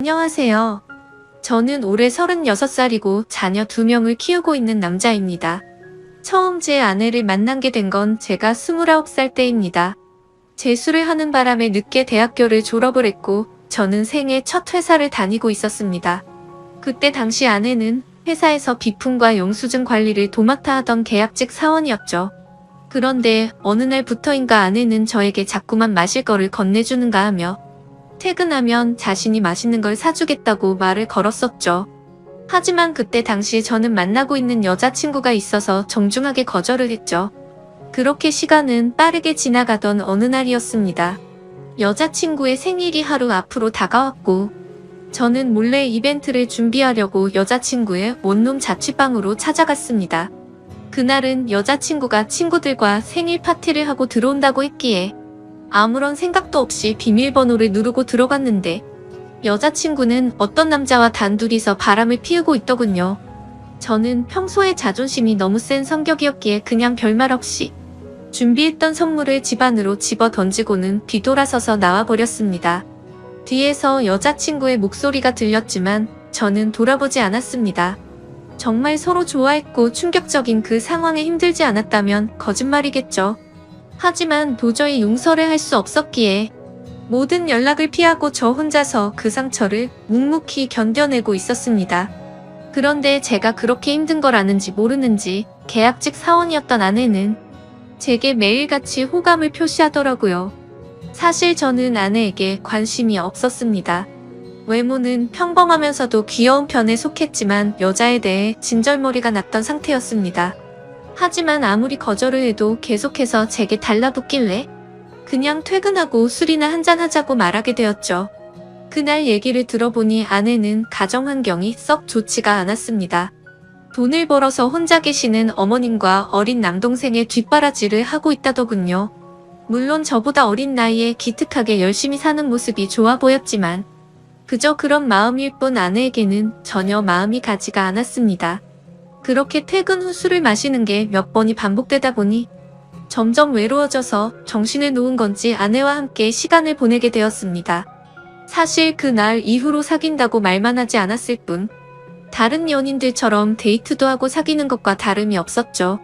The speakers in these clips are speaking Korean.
안녕하세요. 저는 올해 36살이고 자녀 2명을 키우고 있는 남자입니다. 처음 제 아내를 만나게 된 건 제가 29살 때입니다. 재수를 하는 바람에 늦게 대학교를 졸업을 했고 저는 생애 첫 회사를 다니고 있었습니다. 그때 당시 아내는 회사에서 비품과 영수증 관리를 도맡아 하던 계약직 사원이었죠. 그런데 어느 날부터인가 아내는 저에게 자꾸만 마실 거를 건네주는가 하며 퇴근하면 자신이 맛있는 걸 사주겠다고 말을 걸었었죠. 하지만 그때 당시 저는 만나고 있는 여자친구가 있어서 정중하게 거절을 했죠. 그렇게 시간은 빠르게 지나가던 어느 날이었습니다. 여자친구의 생일이 하루 앞으로 다가왔고 저는 몰래 이벤트를 준비하려고 여자친구의 원룸 자취방으로 찾아갔습니다. 그날은 여자친구가 친구들과 생일 파티를 하고 들어온다고 했기에 아무런 생각도 없이 비밀번호를 누르고 들어갔는데 여자친구는 어떤 남자와 단둘이서 바람을 피우고 있더군요. 저는 평소에 자존심이 너무 센 성격이었기에 그냥 별말 없이 준비했던 선물을 집 안으로 집어 던지고는 뒤돌아서서 나와버렸습니다. 뒤에서 여자친구의 목소리가 들렸지만 저는 돌아보지 않았습니다. 정말 서로 좋아했고 충격적인 그 상황에 힘들지 않았다면 거짓말이겠죠. 하지만 도저히 용서를 할 수 없었기에 모든 연락을 피하고 저 혼자서 그 상처를 묵묵히 견뎌내고 있었습니다. 그런데 제가 그렇게 힘든 걸 아는지 모르는지 계약직 사원이었던 아내는 제게 매일같이 호감을 표시하더라고요. 사실 저는 아내에게 관심이 없었습니다. 외모는 평범하면서도 귀여운 편에 속했지만 여자에 대해 진절머리가 났던 상태였습니다. 하지만 아무리 거절을 해도 계속해서 제게 달라붙길래 그냥 퇴근하고 술이나 한잔하자고 말하게 되었죠. 그날 얘기를 들어보니 아내는 가정 환경이 썩 좋지가 않았습니다. 돈을 벌어서 혼자 계시는 어머님과 어린 남동생의 뒷바라지를 하고 있다더군요. 물론 저보다 어린 나이에 기특하게 열심히 사는 모습이 좋아 보였지만 그저 그런 마음일 뿐 아내에게는 전혀 마음이 가지가 않았습니다. 그렇게 퇴근 후 술을 마시는 게 몇 번이 반복되다 보니 점점 외로워져서 정신을 놓은 건지 아내와 함께 시간을 보내게 되었습니다. 사실 그날 이후로 사귄다고 말만 하지 않았을 뿐 다른 연인들처럼 데이트도 하고 사귀는 것과 다름이 없었죠.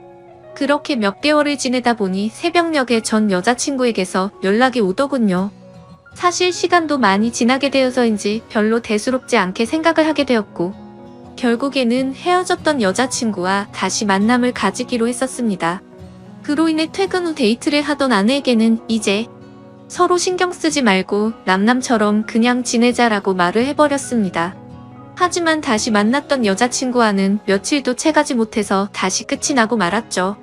그렇게 몇 개월을 지내다 보니 새벽녘에 전 여자친구에게서 연락이 오더군요. 사실 시간도 많이 지나게 되어서인지 별로 대수롭지 않게 생각을 하게 되었고 결국에는 헤어졌던 여자친구와 다시 만남을 가지기로 했었습니다. 그로 인해 퇴근 후 데이트를 하던 아내에게는 이제 서로 신경 쓰지 말고 남남처럼 그냥 지내자라고 말을 해버렸습니다. 하지만 다시 만났던 여자친구와는 며칠도 채가지 못해서 다시 끝이 나고 말았죠.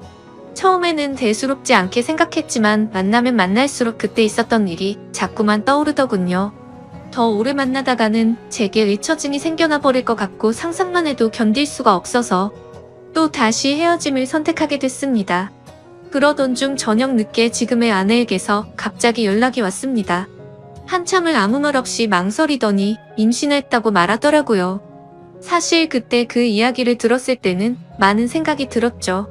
처음에는 대수롭지 않게 생각했지만 만나면 만날수록 그때 있었던 일이 자꾸만 떠오르더군요. 더 오래 만나다가는 제게 잊혀짐이 생겨나 버릴 것 같고 상상만 해도 견딜 수가 없어서 또 다시 헤어짐을 선택하게 됐습니다. 그러던 중 저녁 늦게 지금의 아내에게서 갑자기 연락이 왔습니다. 한참을 아무 말 없이 망설이더니 임신을 했다고 말하더라고요. 사실 그때 그 이야기를 들었을 때는 많은 생각이 들었죠.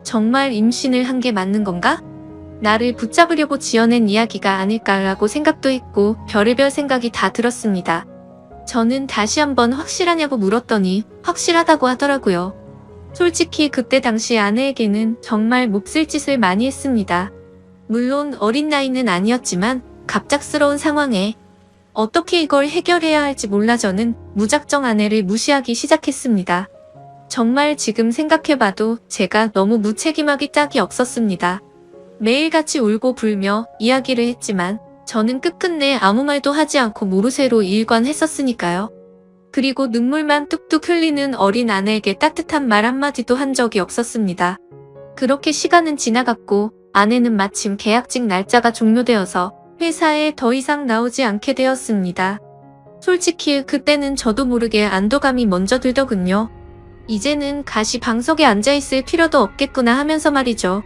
정말 임신을 한 게 맞는 건가? 나를 붙잡으려고 지어낸 이야기가 아닐까라고 생각도 했고 별의별 생각이 다 들었습니다. 저는 다시 한번 확실하냐고 물었더니 확실하다고 하더라고요. 솔직히 그때 당시 아내에게는 정말 몹쓸 짓을 많이 했습니다. 물론 어린 나이는 아니었지만 갑작스러운 상황에 어떻게 이걸 해결해야 할지 몰라 저는 무작정 아내를 무시하기 시작했습니다. 정말 지금 생각해봐도 제가 너무 무책임하기 짝이 없었습니다. 매일같이 울고 불며 이야기를 했지만 저는 끝끝내 아무 말도 하지 않고 모르쇠로 일관했었으니까요. 그리고 눈물만 뚝뚝 흘리는 어린 아내에게 따뜻한 말 한마디도 한 적이 없었습니다. 그렇게 시간은 지나갔고 아내는 마침 계약직 날짜가 종료되어서 회사에 더 이상 나오지 않게 되었습니다. 솔직히 그때는 저도 모르게 안도감이 먼저 들더군요. 이제는 가시방석에 앉아있을 필요도 없겠구나 하면서 말이죠.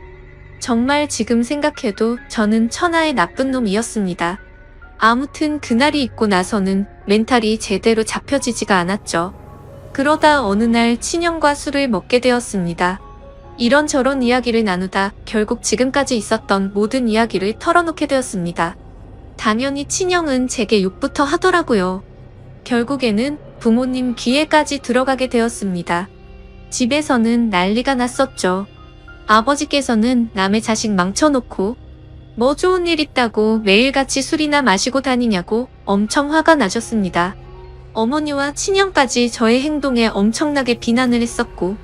정말 지금 생각해도 저는 천하의 나쁜 놈이었습니다. 아무튼 그날이 있고 나서는 멘탈이 제대로 잡혀지지가 않았죠. 그러다 어느 날 친형과 술을 먹게 되었습니다. 이런저런 이야기를 나누다 결국 지금까지 있었던 모든 이야기를 털어놓게 되었습니다. 당연히 친형은 제게 욕부터 하더라고요. 결국에는 부모님 귀에까지 들어가게 되었습니다. 집에서는 난리가 났었죠. 아버지께서는 남의 자식 망쳐놓고 뭐 좋은 일 있다고 매일같이 술이나 마시고 다니냐고 엄청 화가 나셨습니다. 어머니와 친형까지 저의 행동에 엄청나게 비난을 했었고,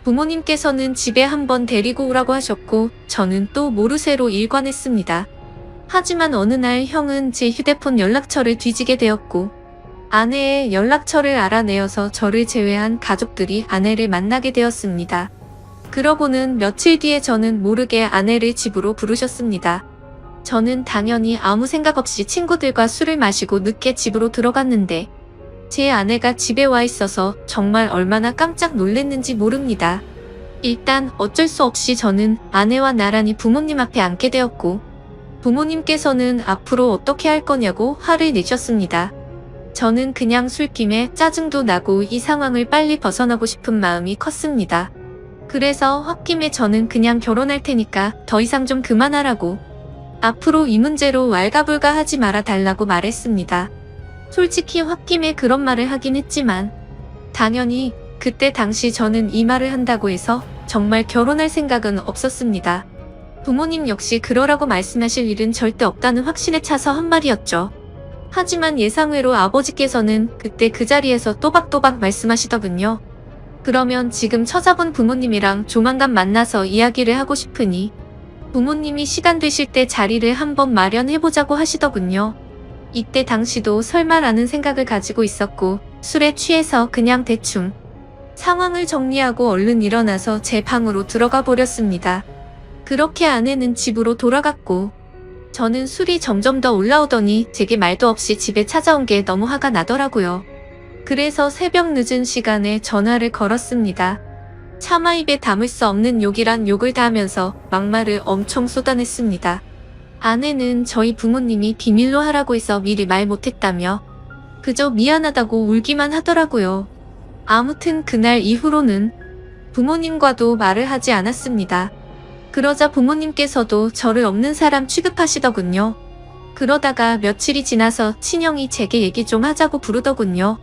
부모님께서는 집에 한번 데리고 오라고 하셨고 저는 또 모르쇠로 일관했습니다. 하지만 어느 날 형은 제 휴대폰 연락처를 뒤지게 되었고, 아내의 연락처를 알아내어서 저를 제외한 가족들이 아내를 만나게 되었습니다. 그러고는 며칠 뒤에 저는 모르게 아내를 집으로 부르셨습니다. 저는 당연히 아무 생각 없이 친구들과 술을 마시고 늦게 집으로 들어갔는데 제 아내가 집에 와 있어서 정말 얼마나 깜짝 놀랐는지 모릅니다. 일단 어쩔 수 없이 저는 아내와 나란히 부모님 앞에 앉게 되었고, 부모님께서는 앞으로 어떻게 할 거냐고 화를 내셨습니다. 저는 그냥 술김에 짜증도 나고 이 상황을 빨리 벗어나고 싶은 마음이 컸습니다. 그래서 홧김에 저는 그냥 결혼할 테니까 더 이상 좀 그만하라고, 앞으로 이 문제로 왈가불가 하지 말아 달라고 말했습니다. 솔직히 홧김에 그런 말을 하긴 했지만 당연히 그때 당시 저는 이 말을 한다고 해서 정말 결혼할 생각은 없었습니다. 부모님 역시 그러라고 말씀하실 일은 절대 없다는 확신에 차서 한 말이었죠. 하지만 예상외로 아버지께서는 그때 그 자리에서 또박또박 말씀하시더군요. 그러면 지금 처자분 부모님이랑 조만간 만나서 이야기를 하고 싶으니 부모님이 시간 되실 때 자리를 한번 마련해보자고 하시더군요. 이때 당시도 설마라는 생각을 가지고 있었고 술에 취해서 그냥 대충 상황을 정리하고 얼른 일어나서 제 방으로 들어가 버렸습니다. 그렇게 아내는 집으로 돌아갔고 저는 술이 점점 더 올라오더니 제게 말도 없이 집에 찾아온 게 너무 화가 나더라고요. 그래서 새벽 늦은 시간에 전화를 걸었습니다. 차마 입에 담을 수 없는 욕이란 욕을 다 하면서 막말을 엄청 쏟아냈습니다. 아내는 저희 부모님이 비밀로 하라고 해서 미리 말 못했다며 그저 미안하다고 울기만 하더라고요. 아무튼 그날 이후로는 부모님과도 말을 하지 않았습니다. 그러자 부모님께서도 저를 없는 사람 취급하시더군요. 그러다가 며칠이 지나서 친형이 제게 얘기 좀 하자고 부르더군요.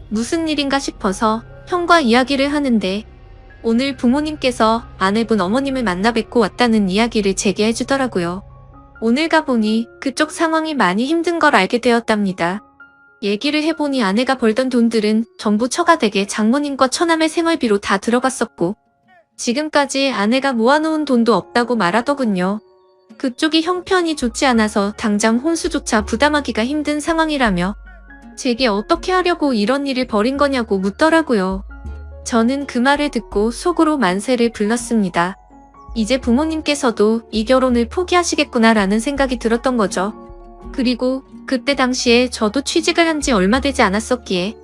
무슨 일인가 싶어서 형과 이야기를 하는데 오늘 부모님께서 아내분 어머님을 만나 뵙고 왔다는 이야기를 제게 해주더라고요. 오늘 가보니 그쪽 상황이 많이 힘든 걸 알게 되었답니다. 얘기를 해보니 아내가 벌던 돈들은 전부 처가댁에 장모님과 처남의 생활비로 다 들어갔었고 지금까지 아내가 모아놓은 돈도 없다고 말하더군요. 그쪽이 형편이 좋지 않아서 당장 혼수조차 부담하기가 힘든 상황이라며 제게 어떻게 하려고 이런 일을 벌인 거냐고 묻더라고요. 저는 그 말을 듣고 속으로 만세를 불렀습니다. 이제 부모님께서도 이 결혼을 포기하시겠구나라는 생각이 들었던 거죠. 그리고 그때 당시에 저도 취직을 한 지 얼마 되지 않았었기에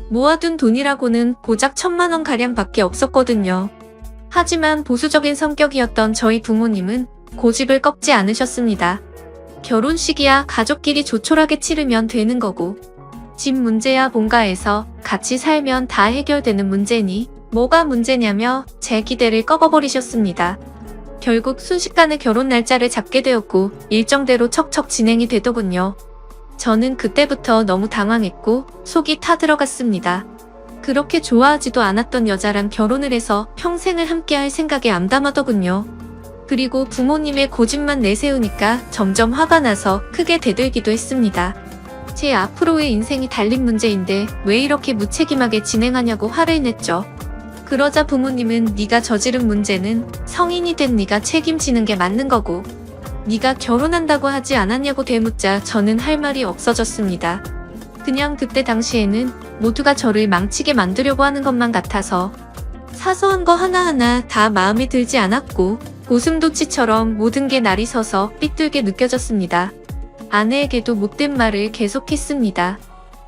모아둔 돈이라고는 고작 1,000만 원 가량밖에 없었거든요. 하지만 보수적인 성격이었던 저희 부모님은 고집을 꺾지 않으셨습니다. 결혼식이야 가족끼리 조촐하게 치르면 되는 거고 집 문제야 본가에서 같이 살면 다 해결되는 문제니 뭐가 문제냐며 제 기대를 꺾어버리셨습니다. 결국 순식간에 결혼 날짜를 잡게 되었고 일정대로 척척 진행이 되더군요. 저는 그때부터 너무 당황했고 속이 타들어갔습니다. 그렇게 좋아하지도 않았던 여자랑 결혼을 해서 평생을 함께할 생각에 암담하더군요. 그리고 부모님의 고집만 내세우니까 점점 화가 나서 크게 대들기도 했습니다. 제 앞으로의 인생이 달린 문제인데 왜 이렇게 무책임하게 진행하냐고 화를 냈죠. 그러자 부모님은 네가 저지른 문제는 성인이 된 네가 책임지는 게 맞는 거고 네가 결혼한다고 하지 않았냐고 되묻자 저는 할 말이 없어졌습니다. 그냥 그때 당시에는 모두가 저를 망치게 만들려고 하는 것만 같아서 사소한 거 하나하나 다 마음에 들지 않았고 고슴도치처럼 모든 게 날이 서서 삐뚤게 느껴졌습니다. 아내에게도 못된 말을 계속했습니다.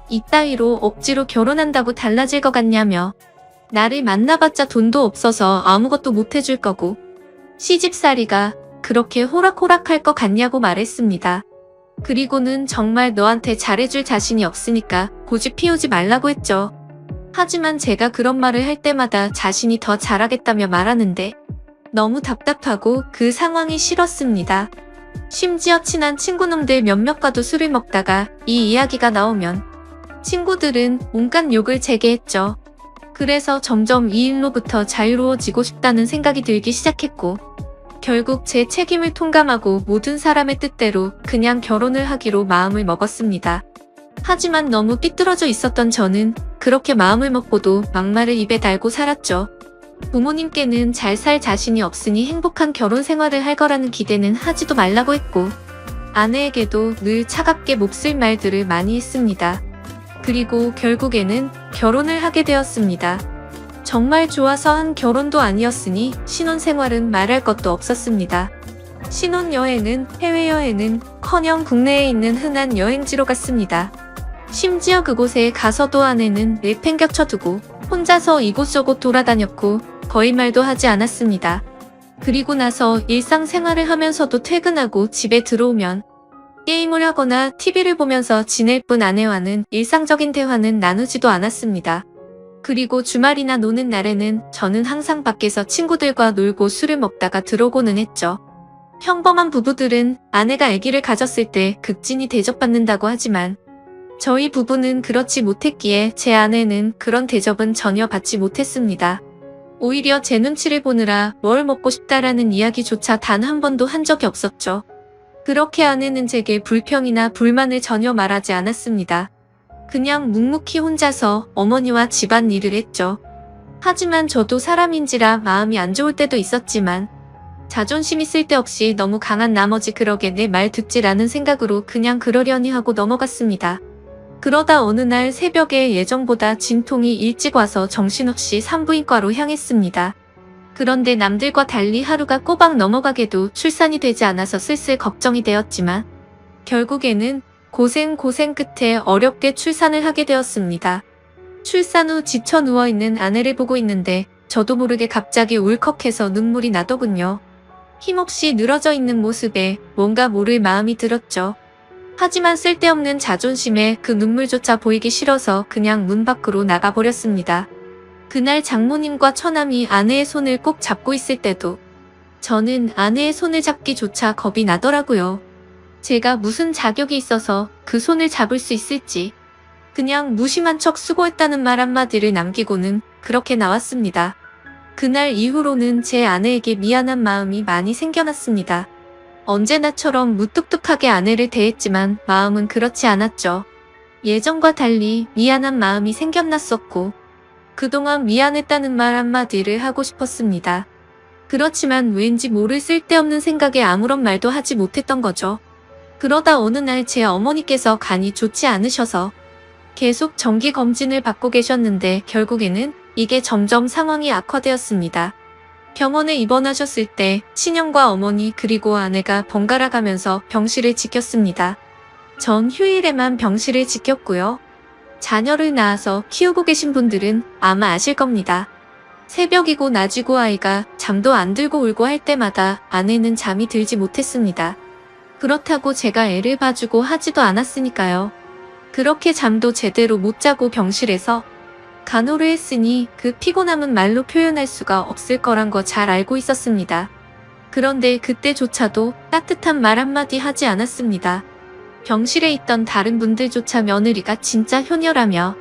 이따위로 억지로 결혼한다고 달라질 것 같냐며 나를 만나봤자 돈도 없어서 아무것도 못 해줄 거고 시집살이가 그렇게 호락호락할 것 같냐고 말했습니다. 그리고는 정말 너한테 잘해줄 자신이 없으니까 고집 피우지 말라고 했죠. 하지만 제가 그런 말을 할 때마다 자신이 더 잘하겠다며 말하는데 너무 답답하고 그 상황이 싫었습니다. 심지어 친한 친구놈들 몇몇과도 술을 먹다가 이 이야기가 나오면 친구들은 온갖 욕을 제게 했죠. 그래서 점점 이 일로부터 자유로워지고 싶다는 생각이 들기 시작했고, 결국 제 책임을 통감하고 모든 사람의 뜻대로 그냥 결혼을 하기로 마음을 먹었습니다. 하지만 너무 삐뚤어져 있었던 저는 그렇게 마음을 먹고도 막말을 입에 달고 살았죠. 부모님께는 잘 살 자신이 없으니 행복한 결혼 생활을 할 거라는 기대는 하지도 말라고 했고, 아내에게도 늘 차갑게 몹쓸 말들을 많이 했습니다. 그리고 결국에는 결혼을 하게 되었습니다. 정말 좋아서 한 결혼도 아니었으니 신혼생활은 말할 것도 없었습니다. 신혼여행은 해외여행은 커녕 국내에 있는 흔한 여행지로 갔습니다. 심지어 그곳에 가서도 아내는 내팽겨쳐두고 혼자서 이곳저곳 돌아다녔고 거의 말도 하지 않았습니다. 그리고 나서 일상생활을 하면서도 퇴근하고 집에 들어오면 게임을 하거나 TV를 보면서 지낼 뿐 아내와는 일상적인 대화는 나누지도 않았습니다. 그리고 주말이나 노는 날에는 저는 항상 밖에서 친구들과 놀고 술을 먹다가 들어오고는 했죠. 평범한 부부들은 아내가 아기를 가졌을 때 극진히 대접받는다고 하지만 저희 부부는 그렇지 못했기에 제 아내는 그런 대접은 전혀 받지 못했습니다. 오히려 제 눈치를 보느라 뭘 먹고 싶다라는 이야기조차 단 한 번도 한 적이 없었죠. 그렇게 아내는 제게 불평이나 불만을 전혀 말하지 않았습니다. 그냥 묵묵히 혼자서 어머니와 집안일을 했죠. 하지만 저도 사람인지라 마음이 안 좋을 때도 있었지만 자존심이 쓸데없이 너무 강한 나머지 그러게 내 말 듣지라는 생각으로 그냥 그러려니 하고 넘어갔습니다. 그러다 어느 날 새벽에 예정보다 진통이 일찍 와서 정신없이 산부인과로 향했습니다. 그런데 남들과 달리 하루가 꼬박 넘어가게도 출산이 되지 않아서 슬슬 걱정이 되었지만 결국에는 고생 끝에 어렵게 출산을 하게 되었습니다. 출산 후 지쳐 누워있는 아내를 보고 있는데 저도 모르게 갑자기 울컥해서 눈물이 나더군요. 힘없이 늘어져 있는 모습에 뭔가 모를 마음이 들었죠. 하지만 쓸데없는 자존심에 그 눈물조차 보이기 싫어서 그냥 문 밖으로 나가버렸습니다. 그날 장모님과 처남이 아내의 손을 꼭 잡고 있을 때도 저는 아내의 손을 잡기조차 겁이 나더라고요. 제가 무슨 자격이 있어서 그 손을 잡을 수 있을지 그냥 무심한 척 수고했다는 말 한마디를 남기고는 그렇게 나왔습니다. 그날 이후로는 제 아내에게 미안한 마음이 많이 생겨났습니다. 언제나처럼 무뚝뚝하게 아내를 대했지만 마음은 그렇지 않았죠. 예전과 달리 미안한 마음이 생겨났었고 그동안 미안했다는 말 한마디를 하고 싶었습니다. 그렇지만 왠지 모를 쓸데없는 생각에 아무런 말도 하지 못했던 거죠. 그러다 어느 날 제 어머니께서 간이 좋지 않으셔서 계속 정기검진을 받고 계셨는데 결국에는 이게 점점 상황이 악화되었습니다. 병원에 입원하셨을 때 친형과 어머니 그리고 아내가 번갈아 가면서 병실을 지켰습니다. 전 휴일에만 병실을 지켰고요. 자녀를 낳아서 키우고 계신 분들은 아마 아실 겁니다. 새벽이고 낮이고 아이가 잠도 안 들고 울고 할 때마다 아내는 잠이 들지 못했습니다. 그렇다고 제가 애를 봐주고 하지도 않았으니까요. 그렇게 잠도 제대로 못 자고 병실에서 간호를 했으니 그 피곤함은 말로 표현할 수가 없을 거란 거 잘 알고 있었습니다. 그런데 그때조차도 따뜻한 말 한마디 하지 않았습니다. 병실에 있던 다른 분들조차 며느리가 진짜 효녀라며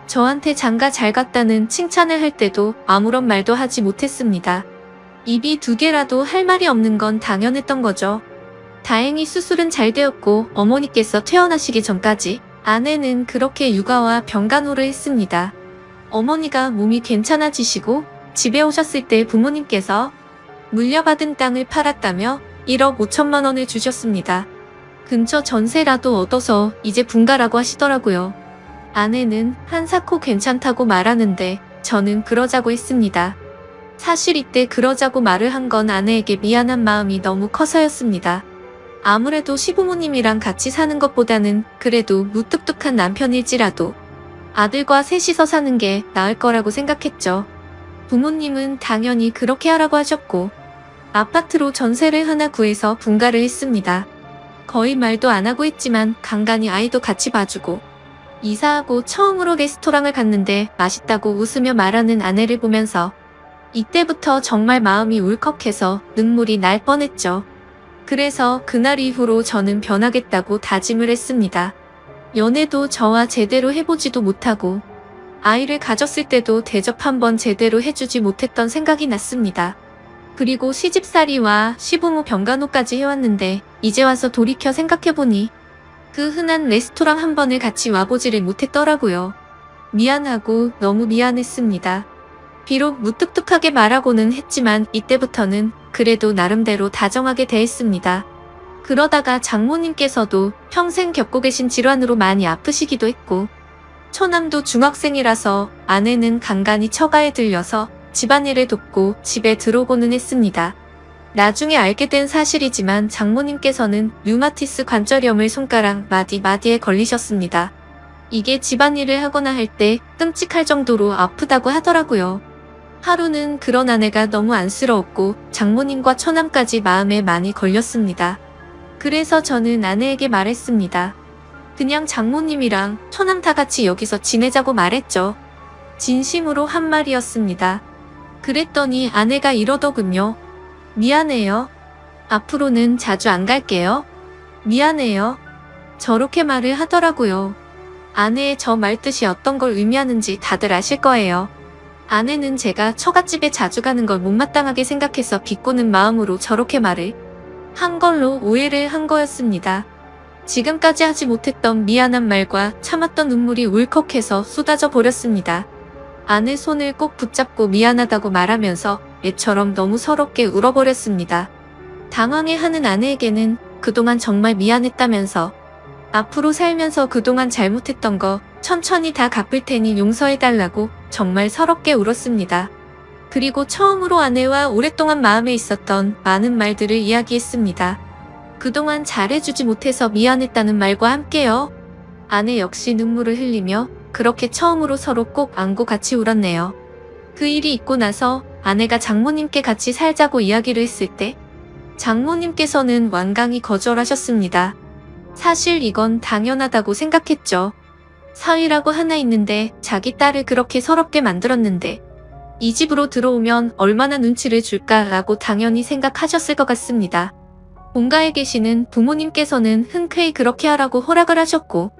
저한테 장가 잘 갔다는 칭찬을 할 때도 아무런 말도 하지 못했습니다. 입이 두 개라도 할 말이 없는 건 당연했던 거죠. 다행히 수술은 잘 되었고 어머니께서 퇴원하시기 전까지 아내는 그렇게 육아와 병간호를 했습니다. 어머니가 몸이 괜찮아지시고 집에 오셨을 때 부모님께서 물려받은 땅을 팔았다며 1억 5천만 원을 주셨습니다. 근처 전세라도 얻어서 이제 분가라고 하시더라고요. 아내는 한사코 괜찮다고 말하는데 저는 그러자고 했습니다. 사실 이때 그러자고 말을 한 건 아내에게 미안한 마음이 너무 커서였습니다. 아무래도 시부모님이랑 같이 사는 것보다는 그래도 무뚝뚝한 남편일지라도 아들과 셋이서 사는 게 나을 거라고 생각했죠. 부모님은 당연히 그렇게 하라고 하셨고 아파트로 전세를 하나 구해서 분가를 했습니다. 거의 말도 안 하고 했지만 간간히 아이도 같이 봐주고 이사하고 처음으로 레스토랑을 갔는데 맛있다고 웃으며 말하는 아내를 보면서 이때부터 정말 마음이 울컥해서 눈물이 날 뻔했죠. 그래서 그날 이후로 저는 변하겠다고 다짐을 했습니다. 연애도 저와 제대로 해보지도 못하고 아이를 가졌을 때도 대접 한번 제대로 해주지 못했던 생각이 났습니다. 그리고 시집살이와 시부모 병간호까지 해왔는데 이제 와서 돌이켜 생각해보니 그 흔한 레스토랑 한 번을 같이 와보지를 못했더라고요. 미안하고 너무 미안했습니다. 비록 무뚝뚝하게 말하고는 했지만 이때부터는 그래도 나름대로 다정하게 대했습니다. 그러다가 장모님께서도 평생 겪고 계신 질환으로 많이 아프시기도 했고 처남도 중학생이라서 아내는 간간히 처가에 들려서 집안일을 돕고 집에 들어오고는 했습니다. 나중에 알게 된 사실이지만 장모님께서는 류마티스 관절염을 손가락 마디마디에 걸리셨습니다. 이게 집안일을 하거나 할 때 끔찍할 정도로 아프다고 하더라고요. 하루는 그런 아내가 너무 안쓰러웠고 장모님과 처남까지 마음에 많이 걸렸습니다. 그래서 저는 아내에게 말했습니다. 그냥 장모님이랑 처남 다 같이 여기서 지내자고 말했죠. 진심으로 한 말이었습니다. 그랬더니 아내가 이러더군요. 미안해요. 앞으로는 자주 안 갈게요. 미안해요. 저렇게 말을 하더라고요. 아내의 저 말뜻이 어떤 걸 의미하는지 다들 아실 거예요. 아내는 제가 처갓집에 자주 가는 걸 못마땅하게 생각해서 비꼬는 마음으로 저렇게 말을 한 걸로 오해를 한 거였습니다. 지금까지 하지 못했던 미안한 말과 참았던 눈물이 울컥해서 쏟아져 버렸습니다. 아내 손을 꼭 붙잡고 미안하다고 말하면서 애처럼 너무 서럽게 울어버렸습니다. 당황해하는 아내에게는 그동안 정말 미안했다면서 앞으로 살면서 그동안 잘못했던 거 천천히 다 갚을 테니 용서해달라고 정말 서럽게 울었습니다. 그리고 처음으로 아내와 오랫동안 마음에 있었던 많은 말들을 이야기했습니다. 그동안 잘해주지 못해서 미안했다는 말과 함께요. 아내 역시 눈물을 흘리며 그렇게 처음으로 서로 꼭 안고 같이 울었네요. 그 일이 있고 나서 아내가 장모님께 같이 살자고 이야기를 했을 때 장모님께서는 완강히 거절하셨습니다. 사실 이건 당연하다고 생각했죠. 사위라고 하나 있는데 자기 딸을 그렇게 서럽게 만들었는데 이 집으로 들어오면 얼마나 눈치를 줄까라고 당연히 생각하셨을 것 같습니다. 본가에 계시는 부모님께서는 흔쾌히 그렇게 하라고 허락을 하셨고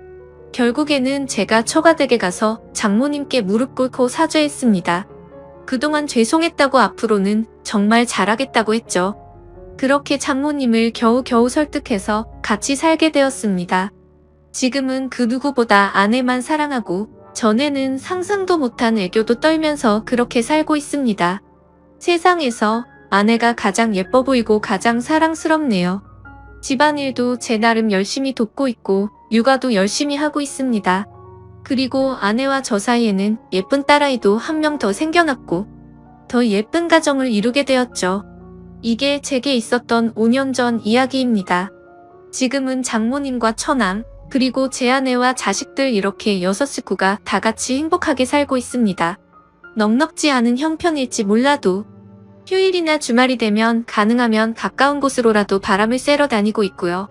결국에는 제가 처가댁에 가서 장모님께 무릎 꿇고 사죄했습니다. 그동안 죄송했다고 앞으로는 정말 잘하겠다고 했죠. 그렇게 장모님을 겨우겨우 설득해서 같이 살게 되었습니다. 지금은 그 누구보다 아내만 사랑하고 전에는 상상도 못한 애교도 떨면서 그렇게 살고 있습니다. 세상에서 아내가 가장 예뻐 보이고 가장 사랑스럽네요. 집안일도 제 나름 열심히 돕고 있고 육아도 열심히 하고 있습니다. 그리고 아내와 저 사이에는 예쁜 딸아이도 한 명 더 생겨났고 더 예쁜 가정을 이루게 되었죠. 이게 제게 있었던 5년 전 이야기입니다. 지금은 장모님과 처남, 그리고 제 아내와 자식들 이렇게 6식구가 다 같이 행복하게 살고 있습니다. 넉넉지 않은 형편일지 몰라도 휴일이나 주말이 되면 가능하면 가까운 곳으로라도 바람을 쐬러 다니고 있고요.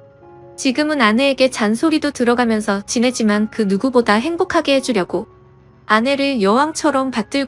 지금은 아내에게 잔소리도 들어가면서 지내지만 그 누구보다 행복하게 해주려고 아내를 여왕처럼 받들고